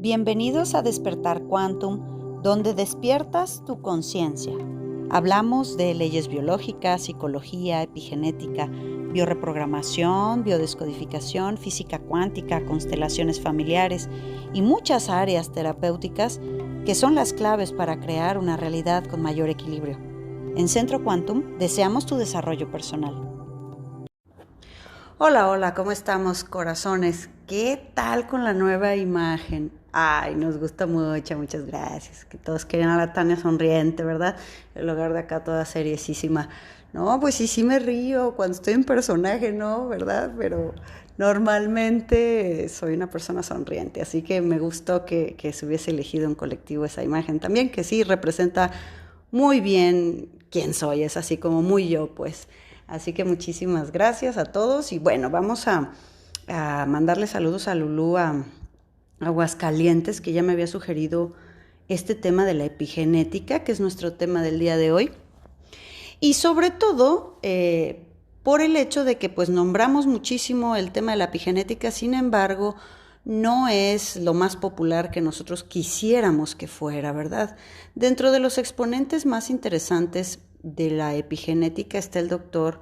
Bienvenidos a Despertar Quantum, donde despiertas tu conciencia. Hablamos de leyes biológicas, psicología, epigenética, bioreprogramación, biodescodificación, física cuántica, constelaciones familiares y muchas áreas terapéuticas que son las claves para crear una realidad con mayor equilibrio. En Centro Quantum deseamos tu desarrollo personal. Hola, ¿cómo estamos, corazones? ¿Qué tal con la nueva imagen? Ay, nos gusta mucho, muchas gracias. Que todos querían a la Tania sonriente, ¿verdad? En lugar de acá toda seriosísima. No, pues sí me río cuando estoy en personaje, ¿no? ¿Verdad? Pero normalmente soy una persona sonriente, así que me gustó que se hubiese elegido en colectivo esa imagen también, que sí representa muy bien quién soy, es así como muy yo, pues. Así que muchísimas gracias a todos y bueno, vamos a mandarle saludos a Lulú a Aguascalientes, que ya me había sugerido este tema de la epigenética, que es nuestro tema del día de hoy. Y sobre todo, por el hecho de que pues nombramos muchísimo el tema de la epigenética, sin embargo, no es lo más popular que nosotros quisiéramos que fuera, ¿verdad? Dentro de los exponentes más interesantes de la epigenética está el doctor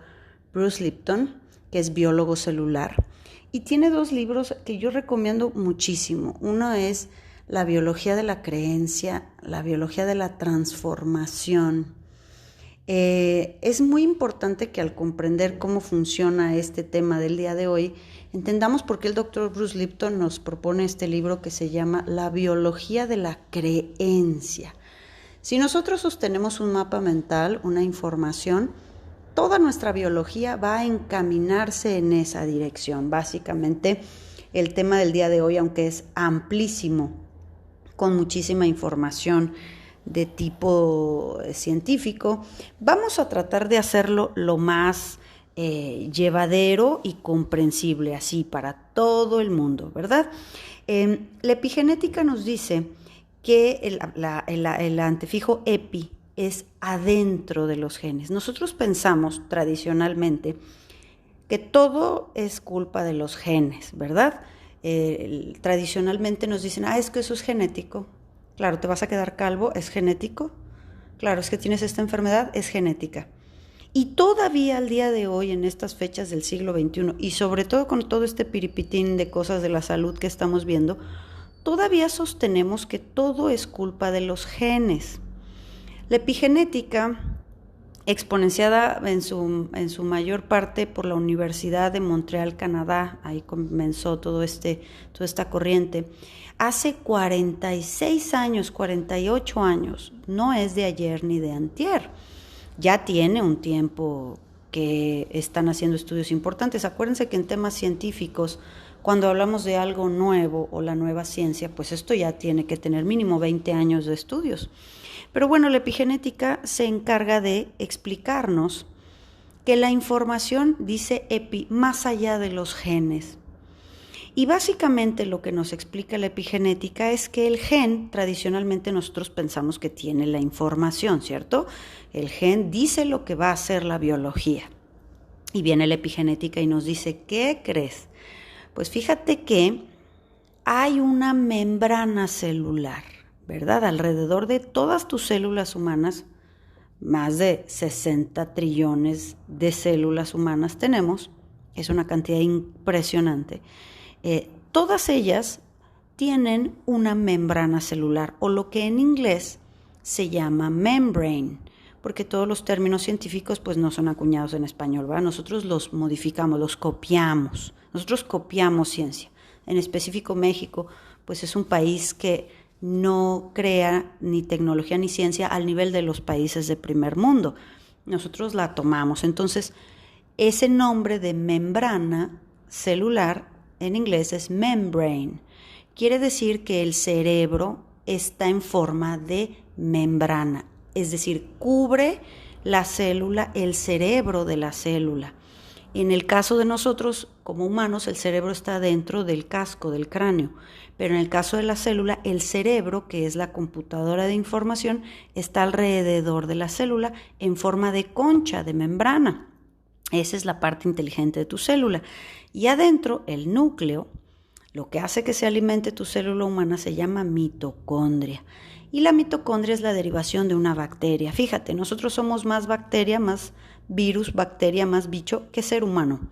Bruce Lipton, que es biólogo celular, y tiene dos libros que yo recomiendo muchísimo. Uno es La biología de la creencia, la biología de la transformación. Es muy importante que al comprender cómo funciona este tema del día de hoy, entendamos por qué el doctor Bruce Lipton nos propone este libro que se llama La biología de la creencia. Si nosotros sostenemos un mapa mental, una información, toda nuestra biología va a encaminarse en esa dirección. Básicamente, el tema del día de hoy, aunque es amplísimo, con muchísima información de tipo científico, vamos a tratar de hacerlo lo más llevadero y comprensible, así para todo el mundo, ¿verdad? La epigenética nos dice que el antefijo epi es adentro de los genes. Nosotros pensamos tradicionalmente que todo es culpa de los genes, ¿verdad? Tradicionalmente nos dicen, es que eso es genético. Claro, te vas a quedar calvo, es genético. Claro, es que tienes esta enfermedad, es genética. Y todavía al día de hoy, en estas fechas del siglo XXI, y sobre todo con todo este piripitín de cosas de la salud que estamos viendo, todavía sostenemos que todo es culpa de los genes. La epigenética, exponenciada en su mayor parte por la Universidad de Montreal, Canadá, ahí comenzó toda esta corriente, hace 46 años, 48 años, no es de ayer ni de antier, ya tiene un tiempo que están haciendo estudios importantes. Acuérdense que en temas científicos, cuando hablamos de algo nuevo o la nueva ciencia, pues esto ya tiene que tener mínimo 20 años de estudios. Pero bueno, la epigenética se encarga de explicarnos que la información dice epi más allá de los genes. Y básicamente lo que nos explica la epigenética es que el gen, tradicionalmente nosotros pensamos que tiene la información, ¿cierto? El gen dice lo que va a hacer la biología. Y viene la epigenética y nos dice, ¿qué crees? Pues fíjate que hay una membrana celular, ¿verdad? Alrededor de todas tus células humanas, más de 60 trillones de células humanas tenemos, es una cantidad impresionante. Todas ellas tienen una membrana celular, o lo que en inglés se llama membrane, porque todos los términos científicos pues no son acuñados en español, ¿verdad? Nosotros los modificamos, los copiamos, nosotros copiamos ciencia. En específico México, pues es un país que no crea ni tecnología ni ciencia al nivel de los países de primer mundo. Nosotros la tomamos. Entonces, ese nombre de membrana celular en inglés es membrane. Quiere decir que el cerebro está en forma de membrana, es decir, cubre la célula, el cerebro de la célula. En el caso de nosotros, como humanos, el cerebro está dentro del casco, del cráneo. Pero en el caso de la célula, el cerebro, que es la computadora de información, está alrededor de la célula en forma de concha, de membrana. Esa es la parte inteligente de tu célula. Y adentro, el núcleo, lo que hace que se alimente tu célula humana se llama mitocondria. Y la mitocondria es la derivación de una bacteria. Fíjate, nosotros somos más bacteria, más virus, bacteria, más bicho que ser humano.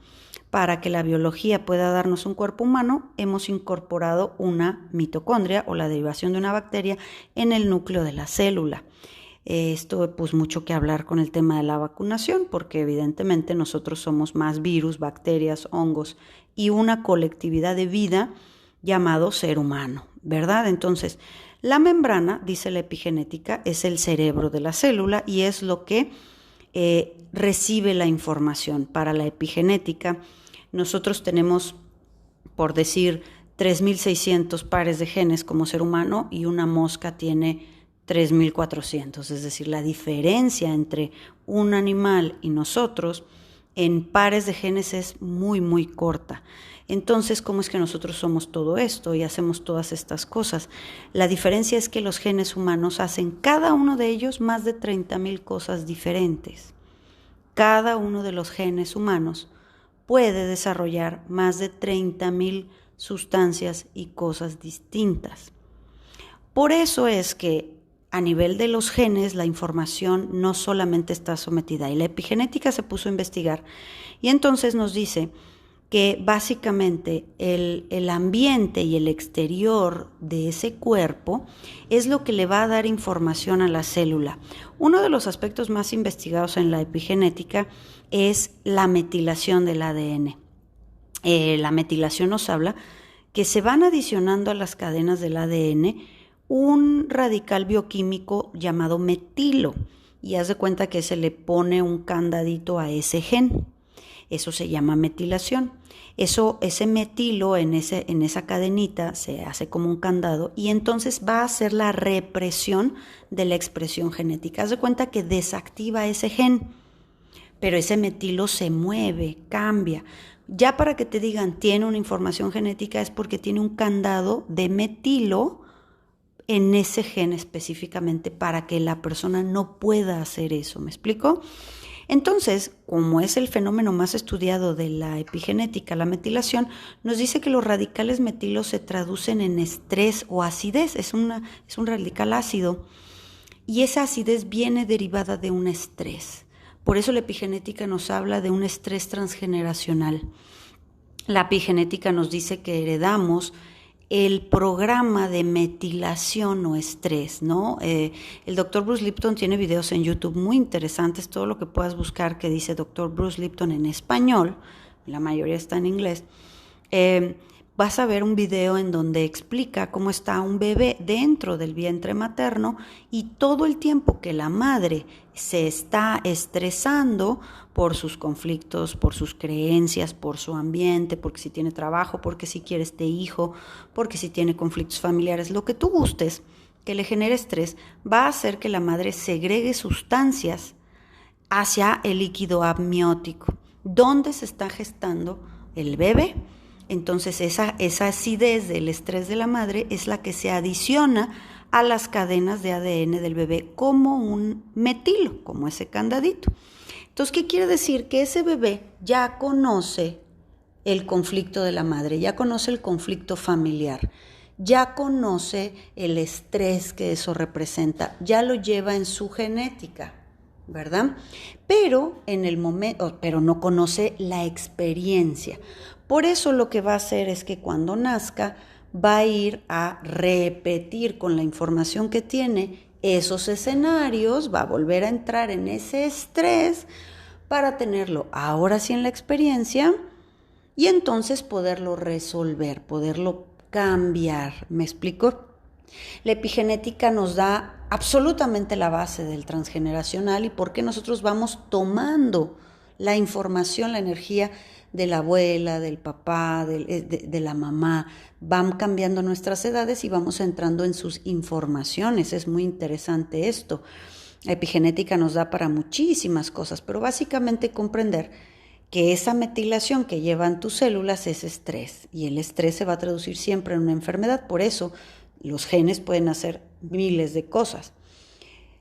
Para que la biología pueda darnos un cuerpo humano, hemos incorporado una mitocondria o la derivación de una bacteria en el núcleo de la célula. Esto pues mucho que hablar con el tema de la vacunación, porque evidentemente nosotros somos más virus, bacterias, hongos y una colectividad de vida llamado ser humano, ¿verdad? Entonces, la membrana, dice la epigenética, es el cerebro de la célula y es lo que recibe la información. Para la epigenética, nosotros tenemos, por decir, 3.600 pares de genes como ser humano y una mosca tiene 3.400, es decir, la diferencia entre un animal y nosotros en pares de genes es muy, muy corta. Entonces, ¿cómo es que nosotros somos todo esto y hacemos todas estas cosas? La diferencia es que los genes humanos hacen cada uno de ellos más de 30.000 cosas diferentes. Cada uno de los genes humanos puede desarrollar más de 30.000 sustancias y cosas distintas. Por eso es que a nivel de los genes, la información no solamente está sometida, y la epigenética se puso a investigar, y entonces nos dice que básicamente el ambiente y el exterior de ese cuerpo es lo que le va a dar información a la célula. Uno de los aspectos más investigados en la epigenética es la metilación del ADN. La metilación nos habla que se van adicionando a las cadenas del ADN un radical bioquímico llamado metilo, y haz de cuenta que se le pone un candadito a ese gen. Eso se llama metilación. Ese metilo en esa cadenita se hace como un candado y entonces va a hacer la represión de la expresión genética. Haz de cuenta que desactiva ese gen, pero ese metilo se mueve, cambia. Ya para que te digan tiene una información genética es porque tiene un candado de metilo en ese gen específicamente para que la persona no pueda hacer eso. ¿Me explico? Entonces, como es el fenómeno más estudiado de la epigenética, la metilación, nos dice que los radicales metilos se traducen en estrés o acidez. Es un radical ácido y esa acidez viene derivada de un estrés. Por eso la epigenética nos habla de un estrés transgeneracional. La epigenética nos dice que heredamos el programa de metilación o estrés, ¿no? El doctor Bruce Lipton tiene videos en YouTube muy interesantes, todo lo que puedas buscar que dice doctor Bruce Lipton en español, la mayoría está en inglés, vas a ver un video en donde explica cómo está un bebé dentro del vientre materno y todo el tiempo que la madre se está estresando por sus conflictos, por sus creencias, por su ambiente, porque si tiene trabajo, porque si quiere este hijo, porque si tiene conflictos familiares, lo que tú gustes que le genere estrés va a hacer que la madre segregue sustancias hacia el líquido amniótico, donde se está gestando el bebé. Entonces esa acidez del estrés de la madre es la que se adiciona a las cadenas de ADN del bebé como un metilo, como ese candadito. Entonces, ¿qué quiere decir? Que ese bebé ya conoce el conflicto de la madre, ya conoce el conflicto familiar, ya conoce el estrés que eso representa, ya lo lleva en su genética, ¿verdad? Pero no conoce la experiencia. Por eso lo que va a hacer es que cuando nazca va a ir a repetir con la información que tiene esos escenarios, va a volver a entrar en ese estrés para tenerlo ahora sí en la experiencia y entonces poderlo resolver, poderlo cambiar. ¿Me explico? La epigenética nos da absolutamente la base del transgeneracional y por qué nosotros vamos tomando la información, la energía de la abuela, del papá, de la mamá, van cambiando nuestras edades y vamos entrando en sus informaciones. Es muy interesante esto. La epigenética nos da para muchísimas cosas, pero básicamente comprender que esa metilación que llevan tus células es estrés y el estrés se va a traducir siempre en una enfermedad. Por eso los genes pueden hacer miles de cosas.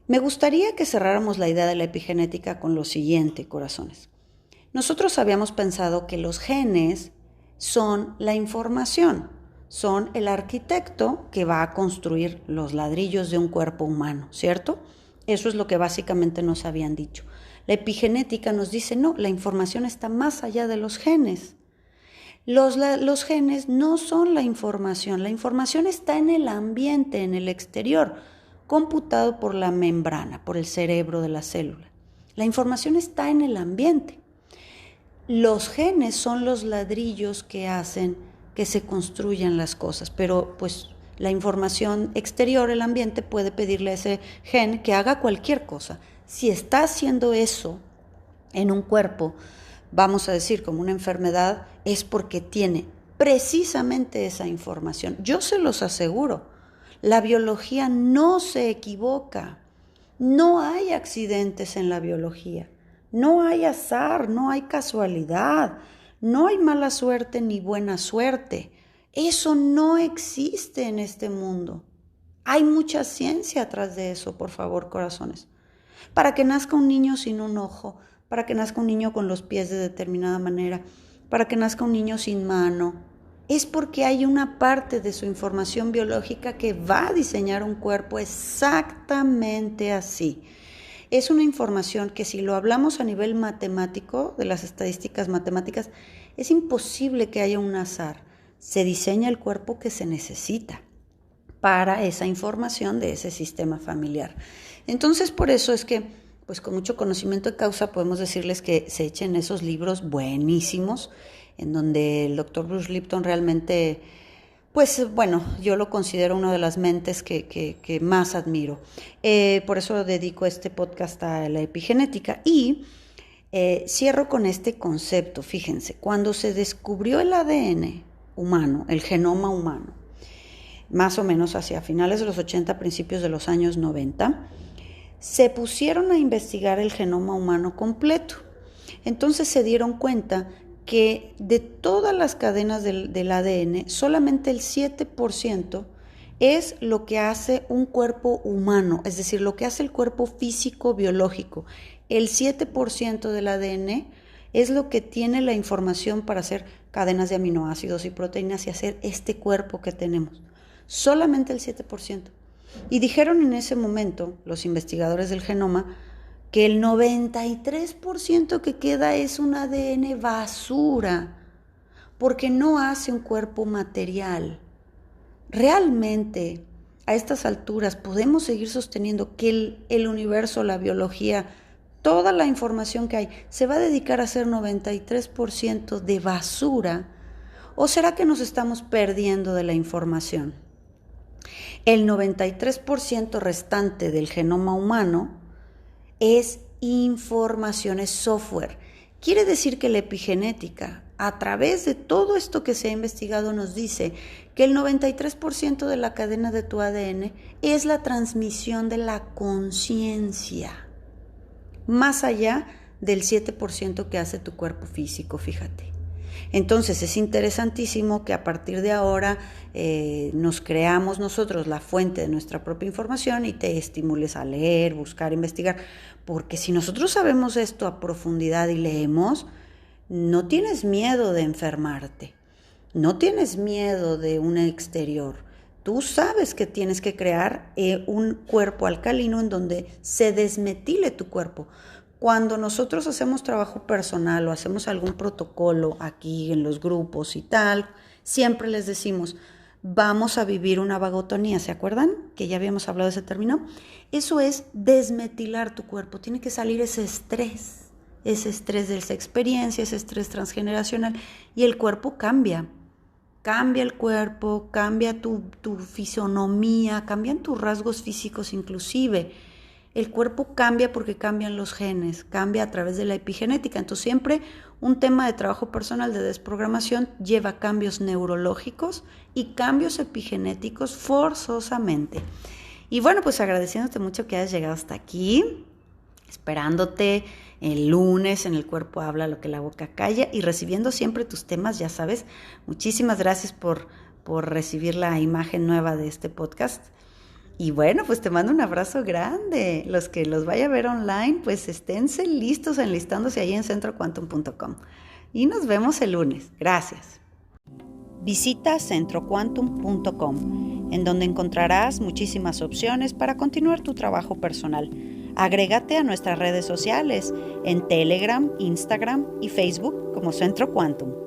Me gustaría que cerráramos la idea de la epigenética con lo siguiente, corazones. Nosotros habíamos pensado que los genes son la información, son el arquitecto que va a construir los ladrillos de un cuerpo humano, ¿cierto? Eso es lo que básicamente nos habían dicho. La epigenética nos dice, no, la información está más allá de los genes. Los genes no son la información está en el ambiente, en el exterior, computado por la membrana, por el cerebro de la célula. La información está en el ambiente. Los genes son los ladrillos que hacen que se construyan las cosas, pero pues la información exterior, el ambiente, puede pedirle a ese gen que haga cualquier cosa. Si está haciendo eso en un cuerpo, vamos a decir como una enfermedad, es porque tiene precisamente esa información. Yo se los aseguro, la biología no se equivoca, no hay accidentes en la biología, no hay azar, no hay casualidad, no hay mala suerte ni buena suerte. Eso no existe en este mundo. Hay mucha ciencia atrás de eso, por favor, corazones. Para que nazca un niño sin un ojo, para que nazca un niño con los pies de determinada manera, para que nazca un niño sin mano, es porque hay una parte de su información biológica que va a diseñar un cuerpo exactamente así. Es una información que si lo hablamos a nivel matemático, de las estadísticas matemáticas, es imposible que haya un azar. Se diseña el cuerpo que se necesita para esa información de ese sistema familiar. Entonces, por eso es que, pues con mucho conocimiento de causa, podemos decirles que se echen esos libros buenísimos, en donde el Dr. Bruce Lipton realmente, pues bueno, yo lo considero una de las mentes que más admiro. Por eso dedico este podcast a la epigenética y cierro con este concepto. Fíjense, cuando se descubrió el ADN humano, el genoma humano, más o menos hacia finales de los 80, principios de los años 90, se pusieron a investigar el genoma humano completo. Entonces se dieron cuenta que de todas las cadenas del ADN, solamente el 7% es lo que hace un cuerpo humano, es decir, lo que hace el cuerpo físico biológico. El 7% del ADN es lo que tiene la información para hacer cadenas de aminoácidos y proteínas y hacer este cuerpo que tenemos. Solamente el 7%. Y dijeron en ese momento, los investigadores del genoma, que el 93% que queda es un ADN basura, porque no hace un cuerpo material. Realmente, a estas alturas, podemos seguir sosteniendo que el universo, la biología, toda la información que hay, se va a dedicar a hacer 93% de basura, ¿o será que nos estamos perdiendo de la información? El 93% restante del genoma humano es información, es software. Quiere decir que la epigenética, a través de todo esto que se ha investigado, nos dice que el 93% de la cadena de tu ADN es la transmisión de la conciencia, más allá del 7% que hace tu cuerpo físico, fíjate. Entonces es interesantísimo que a partir de ahora nos creamos nosotros la fuente de nuestra propia información y te estimules a leer, buscar, investigar, porque si nosotros sabemos esto a profundidad y leemos, no tienes miedo de enfermarte, no tienes miedo de un exterior. Tú sabes que tienes que crear un cuerpo alcalino en donde se desmetile tu cuerpo. Cuando nosotros hacemos trabajo personal o hacemos algún protocolo aquí en los grupos y tal, siempre les decimos, vamos a vivir una vagotonía, ¿se acuerdan? Que ya habíamos hablado de ese término. Eso es desmetilar tu cuerpo, tiene que salir ese estrés de esa experiencia, ese estrés transgeneracional y el cuerpo cambia. Cambia el cuerpo, cambia tu fisonomía, cambian tus rasgos físicos inclusive. El cuerpo cambia porque cambian los genes, cambia a través de la epigenética. Entonces siempre un tema de trabajo personal de desprogramación lleva cambios neurológicos y cambios epigenéticos forzosamente. Y bueno, pues agradeciéndote mucho que hayas llegado hasta aquí, esperándote el lunes en El Cuerpo Habla lo que la boca calla y recibiendo siempre tus temas, ya sabes. Muchísimas gracias por recibir la imagen nueva de este podcast. Y bueno, pues te mando un abrazo grande. Los que los vaya a ver online, pues esténse listos enlistándose ahí en centroquantum.com. Y nos vemos el lunes. Gracias. Visita centroquantum.com, en donde encontrarás muchísimas opciones para continuar tu trabajo personal. Agrégate a nuestras redes sociales en Telegram, Instagram y Facebook como Centro Quantum.